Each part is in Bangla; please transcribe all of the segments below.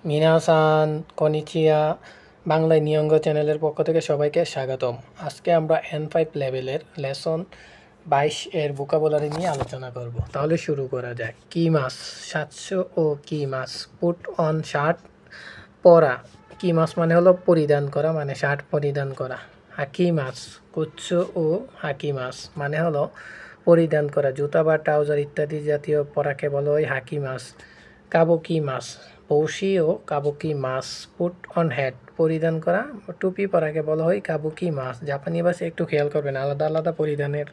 মিনাসান কনিচিয়া বাংলায় নিয়ঙ্গ চ্যানেলের পক্ষ থেকে সবাইকে স্বাগতম। আজকে আমরা N5 লেভেলের লেসন 22 এর ভোকাবুলারি নিয়ে আলোচনা করব। তাহলে শুরু করা যায়। কি মাস 700 ও কি মাস পুট অন শার্ট পরা। কি মাস মানে হলো পরিধান করা, মানে শার্ট পরিধান করা। হাকি মাস কুচ্ছ ও হাকি মাস মানে হলো পরিধান করা, জুতা বা ট্রাউজার ইত্যাদি জাতীয় পরাকে বলা হয় হাকি মাস। কাবুকি মাস পৌষি ও কাবুকি মাস পুট অন হ্যাট পরিধান করা, টুপি পরাকে বলা হয় কাবুকি মাস। জাপানি ভাষায় একটু খেয়াল করবেন, আলাদা আলাদা পরিধানের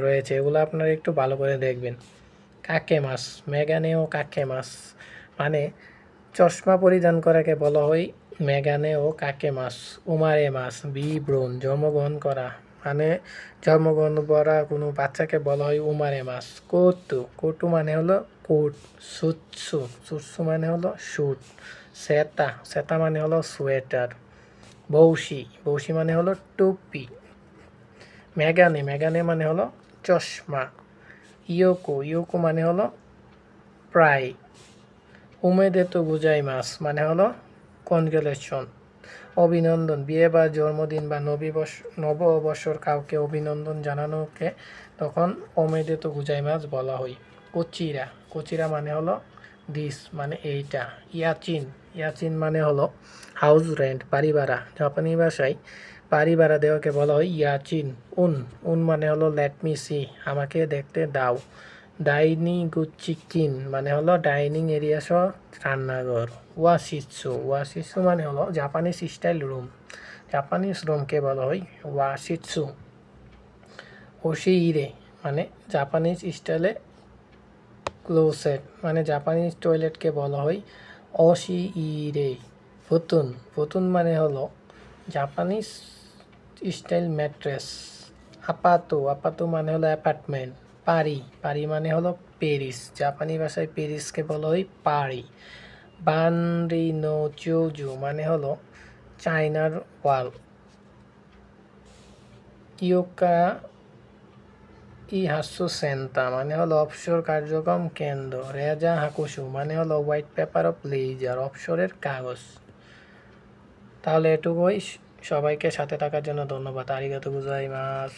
রয়েছে, এগুলো আপনারা একটু ভালো করে দেখবেন। কাকে মাস মেগানে ও কাকে মাস মানে চশমা পরিধান করাকে বলা হয় মেগানে ও কাকে মাস। উমারে মাস বি ব্রণ জন্মগ্রহণ করা মানে জন্মগ্রহণ করা কোনো বাচ্চাকে বলা হয় উমারে মাস। কোটু কোটু মানে হলো কোট। সুৎসু সুৎসু মানে হলো শুট। সেতা সেতা মানে হলো সোয়েটার। বৌশি বৌশি মানে হলো টুপি। মেগানে মেগানে মানে হলো চশমা। ইয়োকো ইয়োকো মানে হলো প্রায়। উমেদেতো গুজাইমাস মানে হলো কনগ্রেচুলেশন, অভিনন্দন। বিয়ে বা জন্মদিন বা নববর্ষর কাউকে অভিনন্দন জানানোকে তখন ওমেদেতো গুজাইমাস বলা হয়। কোচিরা কোচিরা মানে হলো দিস মানে এইটা। ইয়াচিন ইয়াচিন মানে হলো হাউস রেন্ট, বাড়ি ভাড়া। জাপানি ভাষায় বাড়ি ভাড়া দেওয়াকে বলা হয় ইয়াচিন। উন মানে হলো লেট মি সি আমাকে দেখতে দাও। ডাইনিগুচিকিন মানে হলো ডাইনিং এরিয়া সহ রান্নাঘর। ওয়াশিৎসু মানে হলো জাপানিজ স্টাইল রুম, জাপানিজ রুমকে বলা হয় ওয়াশিৎসু। ওশিইরে মানে জাপানিজ স্টাইলে ক্লোসেট, মানে জাপানিজ টয়লেটকে বলা হয় অশিইরে। ফুতুন ফুতুন মানে হলো জাপানিজ স্টাইল ম্যাট্রেস। আপাতো আপাতো মানে হলো অ্যাপার্টমেন্ট। পারি পারি মানে হলো প্যারিস, জাপানি ভাষায় প্যারিসকে বলা হয় পারি। বানরিনো চৌজু মানে হলো চায়নার ওয়াল। কিয়োকা ইহাসু সেন্তা মানে হলো অবসর কার্যক্রম কেন্দ্র। রেজা হাকুসু মানে হলো হোয়াইট পেপার অফ লেজার, অবসরের কাগজ। তাহলে এটুকুই। সবাইকে সাথে থাকার জন্য ধন্যবাদ। আরিগাতো গোজাইমাস।